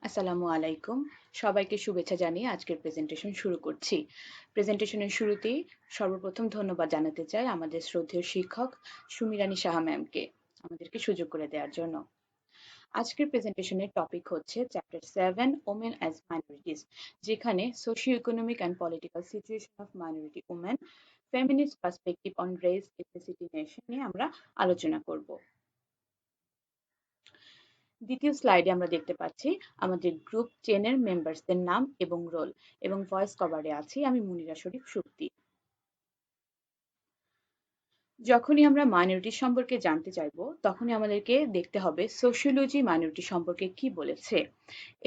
আসসালামু আলাইকুম। সবাইকে শুভেচ্ছা জানিয়ে আজকের প্রেজেন্টেশন শুরু করছি। প্রেজেন্টেশনের শুরুতেই সর্বপ্রথম ধন্যবাদ জানাতে চাই আমাদের শ্রদ্ধেয় শিক্ষক সুমিরানী সাহা ম্যামকে আমাদেরকে সুযোগ করে দেওয়ার জন্য। আজকের প্রেজেন্টেশনের টপিক হচ্ছে চ্যাপ্টার 7 ওমেন অ্যাজ মাইনরিটিজ, যেখানে socio economic and political situation of minority women, feminist perspective on race, ethnicity, nation নিয়ে আমরা আলোচনা করব। দ্বিতীয় স্লাইডে আমরা দেখতে পাচ্ছি আমাদের গ্রুপ 10 এর মেম্বার্সদের নাম এবং রোল, এবং ভয়েস কভারে আছি আমি মুনিরা শরীফ সুপ্তি। যখনই আমরা মাইনরিটি সম্পর্কে জানতে চাইবো তখনই আমাদেরকে দেখতে হবে সোশিওলজি মাইনরিটি সম্পর্কে কি বলেছে।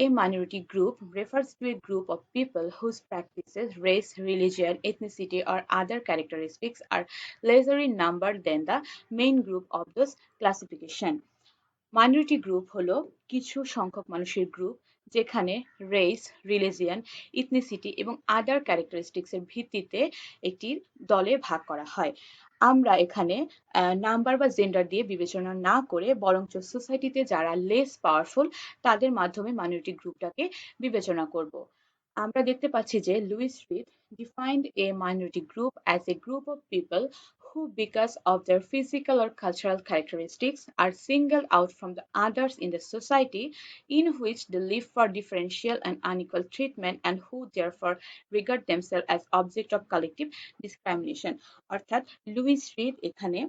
A minority group refers to a group of people whose practices, race, religion, ethnicity, or other characteristics are lesser in number than the main group of those classification. Minority group হলো কিছু সংখ্যক মানুষের group যেখানে race, religion, ইথনিসিটি এবং আদার characteristics এর ভিত্তিতে একটি দলে ভাগ করা হয়। আমরা এখানে নাম্বার বা জেন্ডার দিয়ে বিবেচনা না করে বরঞ্চ সোসাইটিতে যারা লেস পাওয়ারফুল তাদের মাধ্যমে মাইনরিটি গ্রুপটাকে বিবেচনা করব। আমরা দেখতে পাচ্ছি যে Louis Reid defined a minority group as a group of people who, because of their physical or cultural characteristics, are singled out from the others in the society in which they live for differential and unequal treatment and who therefore regard themselves as object of collective discrimination. অর্থাৎ Luis read এখানে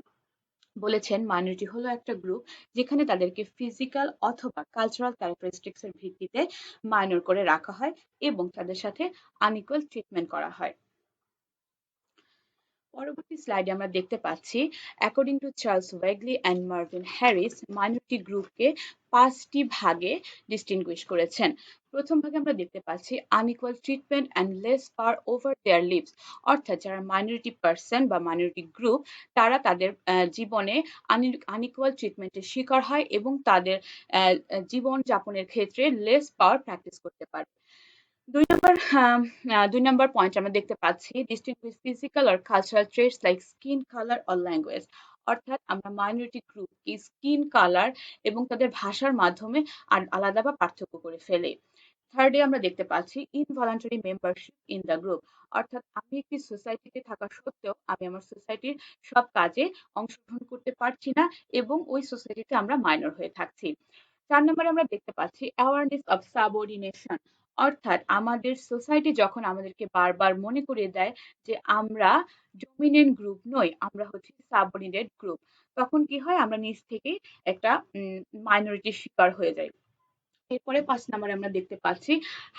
বলেছেন minority হলো একটা group যেখানে তাদেরকে physical অথবা cultural characteristics এর ভিত্তিতে মাইনর করে রাখা হয় এবং তাদের সাথে আনইকুয়াল ট্রিটমেন্ট করা হয়। পরবর্তী স্লাইডে আমরা দেখতে পাচ্ছি according to Charles Wagley and Marvin Harris minority গ্রুপকে 5টি ভাগে ডিস্টিংগুইশ করেছেন। প্রথম ভাগে আমরা দেখতে পাচ্ছি unequal treatment and less power over their lives, অর্থাৎ যারা মাইনরিটি পার্সন বা মাইনরিটি গ্রুপ তারা তাদের জীবনে আনইকুয়াল ট্রিটমেন্টের শিকার হয় এবং তাদের জীবন যাপনের ক্ষেত্রে লেস পাওয়ার প্র্যাকটিস করতে পারে। 2 নম্বর পয়েন্ট আমরা দেখতে পাচ্ছি distinguish physical or cultural traits like skin color or language, অর্থাৎ আমরা মাইনরিটি গ্রুপ কি স্কিন কালার এবং তাদের ভাষার মাধ্যমে আলাদা বা পার্থক্য করে ফেলে। থার্ডে আমরা দেখতে পাচ্ছি involuntary membership in the group, অর্থাৎ আমি একটি সোসাইটিতে থাকা সত্ত্বেও আমি আমার সোসাইটির সব কাজে অংশগ্রহণ করতে পারছি না এবং ওই সোসাইটিতে আমরা মাইনর হয়ে থাকছি। 4 নম্বরে আমরা দেখতে পাচ্ছি অ্যাওয়ারনেস অফ সাবঅর্ডিনেশন, অর্থাৎ আমাদের সোসাইটি যখন আমাদেরকে বারবার মনে করিয়ে দেয় যে আমরা ডমিনেন্ট গ্রুপ নই, আমরা হচ্ছে সাবঅর্ডিনেট গ্রুপ, তখন কি হয় আমরা নিজ থেকেই একটা মাইনরিটির শিকার হয়ে যাই। এরপরে 5 নম্বরে আমরা দেখতে পাচ্ছি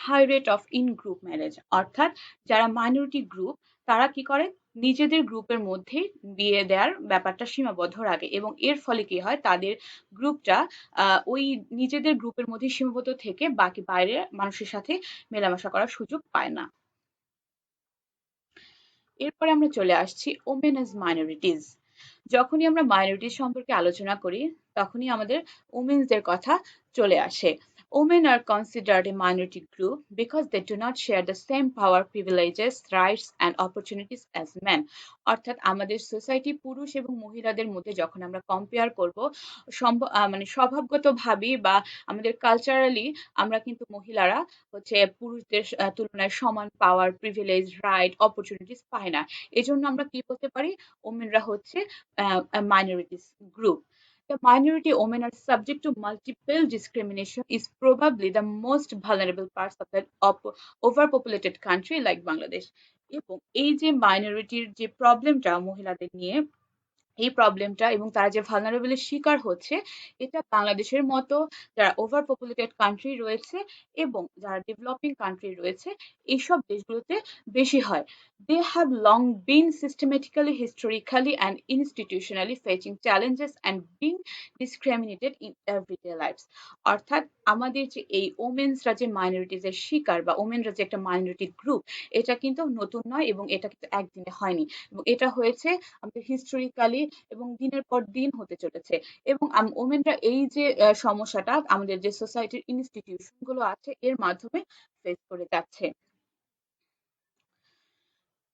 high rate of in group marriage, অর্থাৎ যারা মাইনরিটি গ্রুপ তারা কি করে নিজেদের গ্রুপের মধ্যে বিয়ে দেওয়ার ব্যাপারটা সীমাবদ্ধ রাখে এবং এর ফলে কি হয় তাদের গ্রুপটা ওই নিজেদের গ্রুপের মধ্যে সীমাবদ্ধ থেকে বাকি বাইরের মানুষের সাথে মেলামেশা করার সুযোগ পায় না। এরপরে আমরা চলে আসছি ওমেন অ্যাজ মাইনরিটিজ। যখনই আমরা মাইনরিটিজ সম্পর্কে আলোচনা করি তখনই আমাদের উমেন্সদের কথা চলে আসে। Women are considered a minority group because they do not share the same power, privileges, rights and opportunities as men. অর্থাৎ আমাদের সোসাইটি পুরুষ এবং মহিলাদের মধ্যে যখন আমরা কম্পেয়ার করব মানে স্বভাবগতভাবেই বা আমাদের কালচারালি আমরা কিন্তু মহিলারা হচ্ছে পুরুষদের তুলনায় সমান পাওয়ার, প্রিভিলেজ, রাইট, অপরচুনিটিস পায় না। এজন্য আমরা কি বলতে পারি ওমেনরা হচ্ছে minorities group. The minority women are subject to multiple discrimination is probably the most vulnerable parts of the overpopulated country like Bangladesh. এবং এই যে মাইনরিটির যে প্রবলেমটা মহিলাদের নিয়ে এই প্রবলেমটা এবং তারা যে ভালনারেবলের শিকার হচ্ছে এটা বাংলাদেশের মতো যারা ওভার পপুলেটেড কান্ট্রি রয়েছে এবং যারা ডেভেলপিং কান্ট্রি রয়েছে এইসব দেশগুলোতে বেশি হয়। They have long been systematically, historically and institutionally facing challenges and being discriminated in everyday lives. অর্থাৎ আমাদের যে এই ওমেন্সরা যে মাইনরিটিজের শিকার বা ওমেনরা যে একটা মাইনরিটি গ্রুপ এটা কিন্তু নতুন নয় এবং এটা কিন্তু একদিনে হয়নি এবং এটা হয়েছে আমাদের হিস্টোরিক্যালি এবং দিনের পর দিন হতে চলেছে এবং ওমেনরা এই যে সমস্যাটা আমাদের যে সোসাইটির ইনস্টিটিউশন গুলো আছে এর মাধ্যমে ফেস করে যাচ্ছে।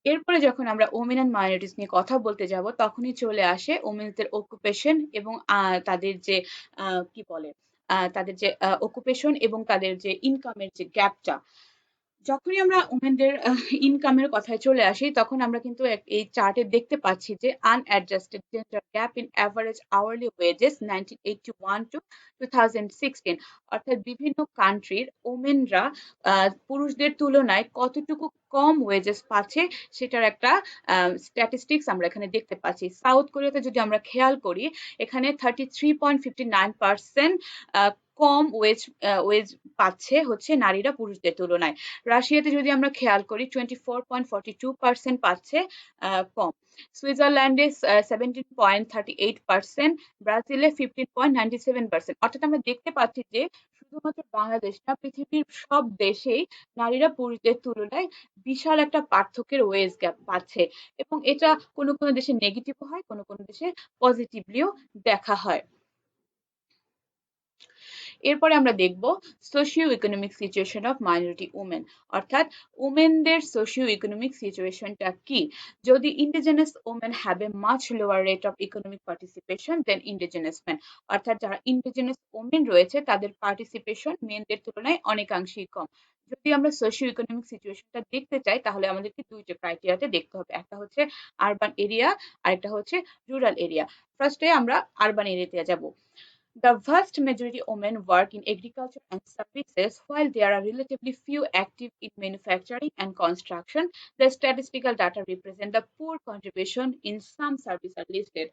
এরপরে যখন আমরা ওমেন অ্যান্ড মাইনরিটিস নিয়ে কথা বলতে যাব তখনই চলে আসে ওমেনদের অকুপেশন এবং তাদের যে কি বলে তাদের যে অকুপেশন এবং তাদের যে ইনকামের যে গ্যাপটা, যখনই আমরা ওমেনদের ইনকামের কথায় চলে আসি তখন আমরা কিন্তু এই চার্টে দেখতে পাচ্ছি যে unadjusted gender gap in average hourly wages 1981 to 2016, অর্থাৎ বিভিন্ন কান্ট্রির ওমেনরা পুরুষদের তুলনায় কতটুকু কম ওয়েজেস পাচ্ছে সেটার একটা স্ট্যাটিস্টিক্স আমরা এখানে দেখতে পাচ্ছি। সাউথ কোরিয়াতে যদি আমরা খেয়াল করি, এখানে 33.59% কম ওয়েজ পাচ্ছে হচ্ছে নারীরা পুরুষদের তুলনায়। রাশিয়াতে যদি আমরা খেয়াল করি 24.42% পাচ্ছে কম। সুইজারল্যান্ডে 17.38%, ব্রাজিলে 15.97%। অর্থাৎ আমরা দেখতে পাচ্ছি যে শুধুমাত্র বাংলাদেশ না, পৃথিবীর সব দেশেই নারীরা পুরুষদের তুলনায় বিশাল একটা পার্থক্যের ওয়েজ গ্যাপ পাচ্ছে, এবং এটা কোনো কোনো দেশে নেগেটিভ হয়, কোনো কোনো দেশে পজিটিভলিও দেখা হয়। এরপরে আমরা দেখব socio economic situation of minority women, অর্থাৎ উমেনদের সোশিও ইকোনমিক সিচুয়েশনটা কি। যদি indigenous women have a much lower rate of economic participation than indigenous men, অর্থাৎ যারা ইন্ডিজিনাস উমেন রয়েছে তাদের পার্টিসিপেশন মেনদের তুলনায় অনেকাংশেই কম। যদি আমরা সোশিও ইকোনমিক সিচুয়েশনটা দেখতে চাই তাহলে আমাদেরকে দুইটা ক্রাইটেরিয়াতে দেখতে হবে, একটা হচ্ছে আরবান এরিয়া আর একটা হচ্ছে রুরাল এরিয়া। ফার্স্টে আমরা আরবান এরিয়াতে যাব। The vast majority of women work in agriculture and services, while there are relatively few active in manufacturing and construction. The statistical data represent the poor contribution in some services are listed.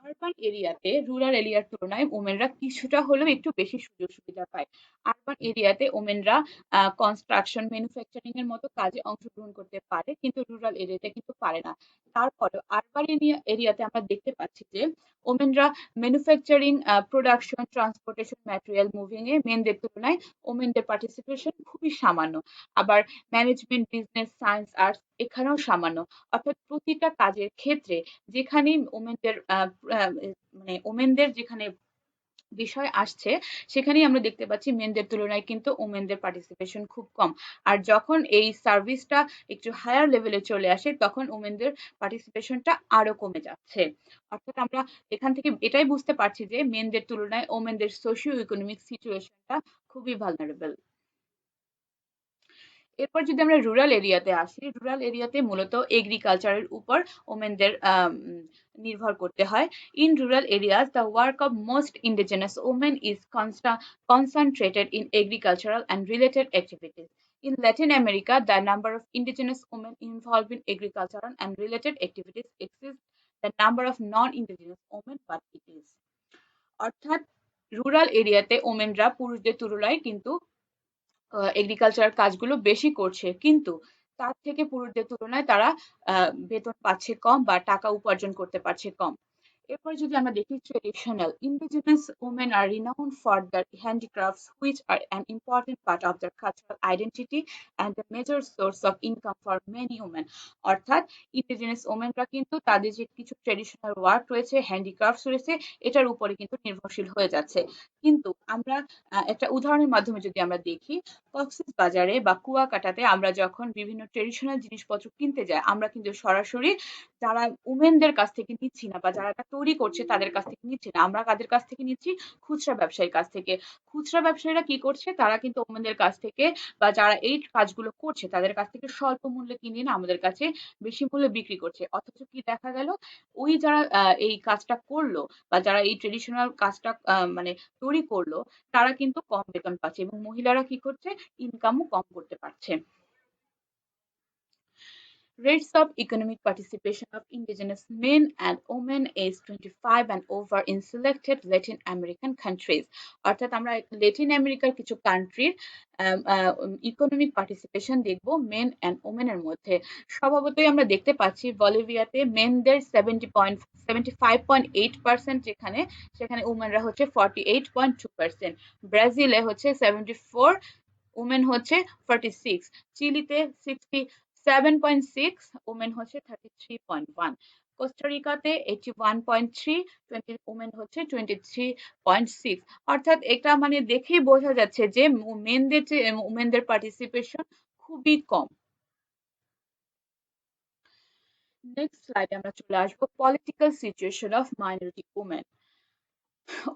Urban এরিয়াতে rural এরিয়ার তুলনায় ওমেনরা কিছুটা হলেও একটু বেশি সুযোগ সুবিধা পায়। আরবান এরিয়াতে ওমেনরা কনস্ট্রাকশন, ম্যানুফ্যাকচারিং এর মতো কাজে অংশগ্রহণ করতে পারে, কিন্তু রুরাল এরিয়াতে কিন্তু পারে না। তারপরেও আরবান এরিয়াতে আমরা দেখতে পাচ্ছি যে ওমেনরা manufacturing, production, transportation, material moving এ মেনদের তুলনায় ওমেনদের পার্টিসিপেশন খুবই সামান্য। আবার ম্যানেজমেন্ট, বিজনেস, সায়েন্স, আর্টস এখানেও সামান্য। অর্থাৎ প্রতিটা কাজের ক্ষেত্রে যেখানেই ওমেনদের মানে ওমেনদের যেখানে বিষয় আসছে সেখানেই আমরা দেখতে পাচ্ছি মেনদের তুলনায় কিন্তু ওমেনদের পার্টিসিপেশন খুব কম। আর যখন এই সার্ভিসটা একটু হায়ার লেভেলে চলে আসে তখন ওমেনদের পার্টিসিপেশনটা আরো কমে যাচ্ছে। অর্থাৎ আমরা এখান থেকে এটাই বুঝতে পারছি যে মেনদের তুলনায় ওমেনদের সোশিও ইকোনমিক সিচুয়েশনটা খুবই ভালনারেবল। এরপর যদি আমরা রুরাল এরিয়াতে আসি, রুরাল এরিয়াতে মূলত এগ্রিকালচারের উপর ওমেনদের নির্ভর করতে হয়। In rural areas the work of most indigenous women is concentrated in agricultural and related activities. In Latin America, the number of indigenous women involved in agricultural and related activities exceeds the number of non-indigenous women, but it is. অর্থাৎ rural এরিয়াতে ওমেনরা পুরুষদের তুলনায় কিন্তু agriculture কাজগুলো বেশি করছে, কিন্তু তার থেকে পুরুষদের তুলনায় তারা বেতন পাচ্ছে কম বা টাকা উপার্জন করতে পারছে কম। এরপর যদি আমরা দেখি traditional indigenous women are renowned for their handicrafts which are an important part of their cultural identity and the major source of income for many women. অর্থাৎ ইন্ডিজিনাস ওমেনরা কিন্তু তাদের যে কিছু ট্রেডিশনাল ওয়ার্ক রয়েছে, হ্যান্ডিক্রাফটস রয়েছে, এটার উপরে কিন্তু নির্ভরশীল হয়ে যাচ্ছে। কিন্তু আমরা একটা উদাহরণের মাধ্যমে যদি আমরা দেখি, কক্সেস বাজারে বা কুয়াকাটাতে আমরা যখন বিভিন্ন ট্রেডিশনাল জিনিসপত্র কিনতে যাই আমরা কিন্তু সরাসরি যারা উমেনদের কাছ থেকে নিচ্ছি না, বা যারা এটা তৈরি করছে তাদের কাছ থেকে নিচ্ছি না, আমরা কাদের কাছ থেকে নিচ্ছি? খুচরা ব্যবসায়ীর কাছ থেকে। খুচরা ব্যবসায়ীরা কি করছে? তারা কিন্তু উমেনদের কাছ থেকে বা যারা এই কাজগুলো করছে তাদের কাছ থেকে স্বল্প মূল্যে কিনে না আমাদের কাছে বেশি মূল্যে বিক্রি করছে। অথচ কি দেখা গেল, ওই যারা এই কাজটা করলো বা যারা এই ট্রেডিশনাল কাজটা মানে তৈরি করলো তারা কিন্তু কম বেতন পাচ্ছে এবং মহিলারা কি করছে? ইনকামও কম করতে পারছে। Rates of economic participation of indigenous men and women aged 25 and over in selected Latin American countries, অর্থাৎ আমরা ল্যাটিন আমেরিকার কিছু কান্ট্রির ইকোনমিক পার্টিসিপেশন দেখব মেন অ্যান্ড ওমেনের মধ্যে। স্বভাবতই আমরা দেখতে পাচ্ছি বলিভিয়াতে মেনদের 75.8%, যেখানে সেখানে উমেনরা হচ্ছে 48.2%। ব্রাজিলে হচ্ছে 74, উমেন হচ্ছে 46। চিলিতে 67.6, উমেন হচ্ছে 33.1। কোস্টারিকাতে 81.3, উমেন হচ্ছে 23.6। অর্থাৎ এটা মানে দেখেই বোঝা যাচ্ছে যে মেনদের চেয়ে উমেনদের পার্টিসিপেশন খুবই কম। নেক্সট স্লাইডে আমরা চলে আসবো political situation of minority women.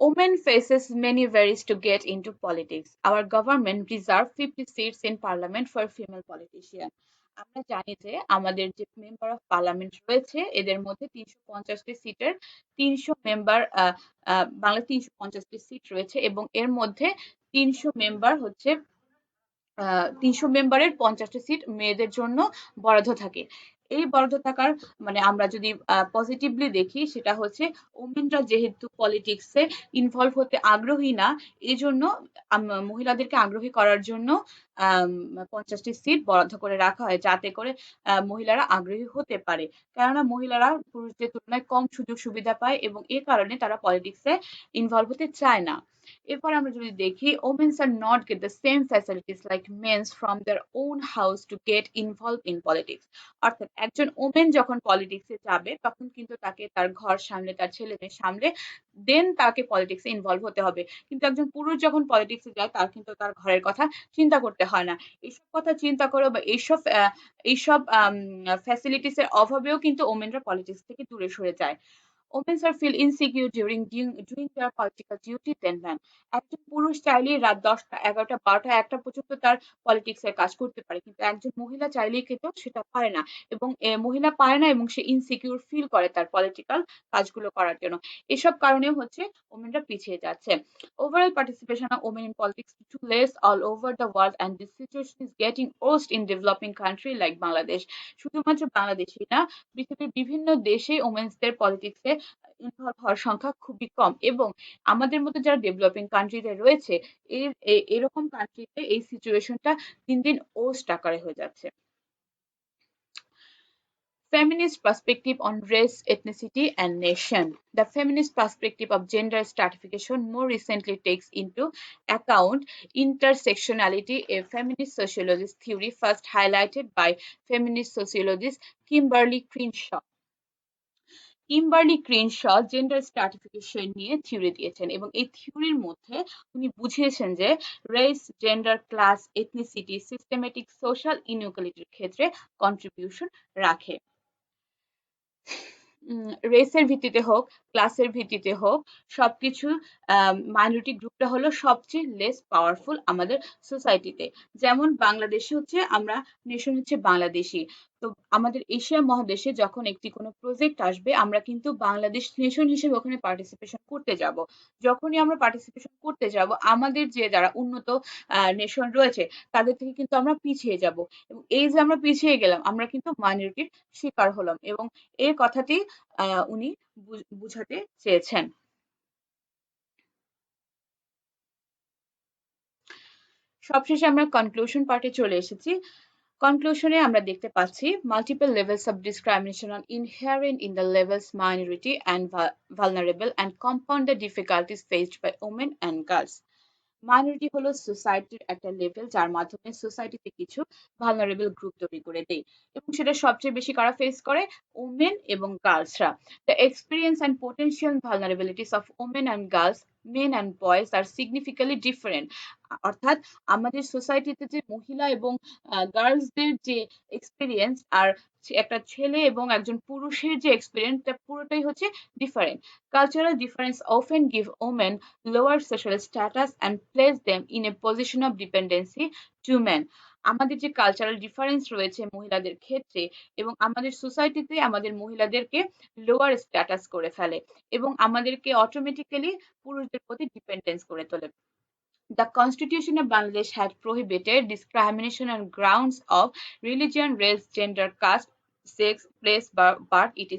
Women faces many barriers to get into politics. Our government reserved 50 seats in parliament for female politicians. আমরা জানি যে আমাদের যে মেম্বার অফ পার্লামেন্ট রয়েছে এদের মধ্যে 350টি সিটের 300 মেম্বার বাংলা 350টি সিট রয়েছে এবং এর মধ্যে 300 মেম্বার হচ্ছে ৩০০ মেম্বারের ৫০টা সিট মেয়েদের জন্য বরাদ্দ থাকে। এই বরাদ্দ থাকার মানে আমরা যদি পজিটিভলি দেখি সেটা হচ্ছে ওমেনরা যেহেতু পলিটিক্সে ইনভলভ হতে আগ্রহী না, এজন্য মহিলাদেরকে আগ্রহী করার জন্য ৫০টি সিট বরাদ্দ করে রাখা হয় যাতে করে মহিলারা আগ্রহী হতে পারে। কেননা মহিলারা পুরুষদের তুলনায় কম সুযোগ সুবিধা পায় এবং এ কারণে তারা পলিটিক্সে ইনভলভ হতে চায় না। এরপর আমরা যদি দেখি women are not get the same facilities like men from their own house to get involved in politics অর্থাৎ একজন ওমেন যখন পলিটিক্সে যাবে তখন কিন্তু তাকে তার ঘর সামলে তার ছেলে মেয়ে সামলে দেন তাকে পলিটিক্সে ইনভলভ হতে হবে কিন্তু একজন পুরুষ যখন পলিটিক্সে যায় তার কিন্তু তার ঘরের কথা চিন্তা করতে হয় না এইসব কথা চিন্তা করে বা এইসব ফ্যাসিলিটিস এর অভাবেও কিন্তু ওমেনরা পলিটিক্স থেকে দূরে সরে যায় women are feel insecure doing their political duty than men একজন পুরুষ চাইলেই রাত 10টা 11টা 12টা 1টা পর্যন্ত তার পলিটিক্স এর কাজ করতে পারে কিন্তু একজন মহিলা চাইলেই কিন্তু সেটা পারে না এবং মহিলা পারে না এবং সে ইনসিকিউর ফিল করে তার পলিটিক্যাল কাজগুলো করার জন্য এসব কারণেও হচ্ছে ওমেনরা পিছিয়ে যাচ্ছে overall participation of women in politics is too less all over the world and this situation is getting worse in developing country like Bangladesh শুধুমাত্র বাংলাদেশই না পৃথিবীর বিভিন্ন দেশে ওমেন্সদের পলিটিক্সে ইনভলভ হওয়ার সংখ্যা খুবই কম এবং আমাদের মতো যারা ডেভেলপিং কান্ট্রিতে রয়েছে এরকম কান্ট্রিতে এই সিচুয়েশনটা দিন দিন ওর্স্ট আকারে হয়ে যাচ্ছে Feminist perspective on race, ethnicity, and nation. The feminist perspective of gender stratification more recently takes into account intersectionality, a feminist sociologist theory first highlighted by feminist sociologist Kimberly Crenshaw. Kimberly Crenshaw gender stratification নিয়ে theory দিয়েছেন এবং এই থিওরির মধ্যে উনি বুঝিয়েছেন যে race gender class ethnicity systematic social ইনইকুয়ালিটির ক্ষেত্রে কন্ট্রিবিউশন রাখে রেসের ভিত্তিতে হোক ক্লাসের ভিত্তিতে হোক সবকিছু মাইনরিটি গ্রুপটা হলো সবচেয়ে লেস পাওয়ারফুল আমাদের সোসাইটিতে যেমন বাংলাদেশে হচ্ছে আমরা নেশন হচ্ছে বাংলাদেশি তো আমাদের এশিয়া মহাদেশে যখন একটি কোনো প্রজেক্ট আসবে আমরা কিন্তু বাংলাদেশ নেশন হিসেবে ওখানে পার্টিসিপেশন করতে যাব যখনই আমরা পার্টিসিপেশন করতে যাব আমাদের যে যারা উন্নত নেশন রয়েছে তাদের থেকে কিন্তু আমরা পিছিয়ে যাব এবং এই যে আমরা পিছিয়ে গেলাম আমরা কিন্তু মাইনরিটির শিকার হলাম এবং এই কথাটি উনি বুঝাতে চেয়েছেন সবশেষে আমরা কনক্লুশন পার্টে চলে এসেছি কনক্লুশনে আমরা দেখতে পাচ্ছি multiple levels of discrimination are inherent in the levels minority and vulnerable and compound the difficulties faced by women and girls minority হলো সোসাইটির একটা লেভেল যার মাধ্যমে সোসাইটিতে কিছু ভালনারেবল গ্রুপ তৈরি করে দেয় এবং সেটা সবচেয়ে বেশি কারা ফেস করে ওমেন এবং গার্লসরা the experience and potential vulnerabilities of women and girls men and boys are significantly different অর্থাৎ আমাদের সোসাইটিতে যে মহিলা এবং গার্লসদের যে এক্সপিরিয়েন্স আর একটা ছেলে এবং একজন পুরুষের যে এক্সপিরিয়েন্স পুরোটাই হচ্ছে different cultural difference often give women lower social status and place them in a position of dependency to men আমাদের যে কালচারাল ডিফারেন্স রয়েছে মহিলাদের ক্ষেত্রে এবং আমাদের সোসাইটিতে আমাদের মহিলাদেরকে লোয়ার স্ট্যাটাস করে ফেলে এবং আমাদেরকে অটোমেটিক্যালি পুরুষদের প্রতি ডিপেন্ডেন্স করে তোলে The Constitution of Bangladesh had prohibited discrimination on grounds of religion, race, gender, caste, sex, place, birth, etc.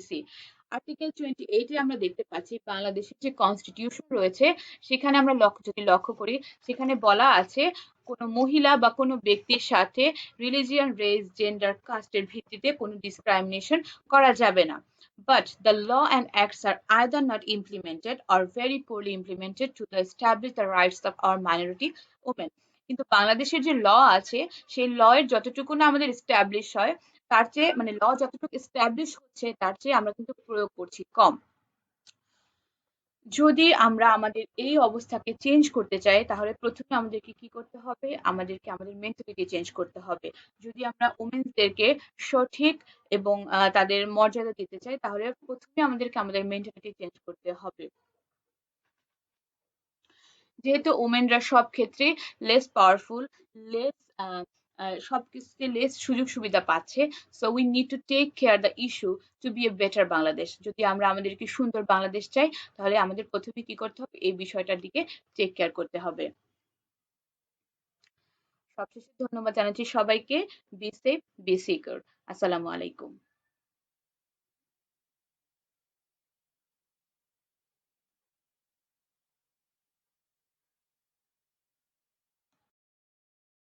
Article 28 এ আমরা দেখতে পাচ্ছি বাংলাদেশের যে কনস্টিটিউশন রয়েছে সেখানে আমরা যদি লক্ষ্য করি সেখানে বলা আছে কোনো মহিলা বা কোনো ব্যক্তির সাথে রিলিজিয়ন রেস জেন্ডার কাস্টের ভিত্তিতে কোনো ডিসক্রিমিনেশন করা যাবে না but the law and acts are either not implemented or very poorly implemented to establish the rights of our minority women কিন্তু বাংলাদেশের যে ল আছে সেই ল এর যতটুকু না আমাদের এস্টাবলিশ হয় তার চেয়ে মানে ল যতটুকু এস্টাবলিশ হচ্ছে তার চেয়ে আমরা কিন্তু প্রয়োগ করছি কম যদি আমরা আমাদের এই অবস্থাকে চেঞ্জ করতে চাই তাহলে প্রথমে আমাদেরকে কি করতে হবে আমাদেরকে আমাদের মেন্টালিটি চেঞ্জ করতে হবে যদি আমরা ওমেন্সদেরকে সঠিক এবং তাদের মর্যাদা দিতে চাই তাহলে প্রথমে আমাদেরকে আমাদের মেন্টালিটি চেঞ্জ করতে হবে যেহেতু ওমেনরা সব ক্ষেত্রে লেস পাওয়ারফুল, লেস সব কিছুতে লেস সুযোগ সুবিধা পাচ্ছে, so we need to take care the issue to be a better Bangladesh. যদি আমরা আমাদেরকে সুন্দর বাংলাদেশ চাই, তাহলে আমাদের প্রথমে কি করতে হবে, এই বিষয়টার দিকে টেক কেয়ার করতে হবে। সবশেষে ধন্যবাদ জানাচ্ছি সবাইকে। Be safe, be secure. আসসালামু আলাইকুম।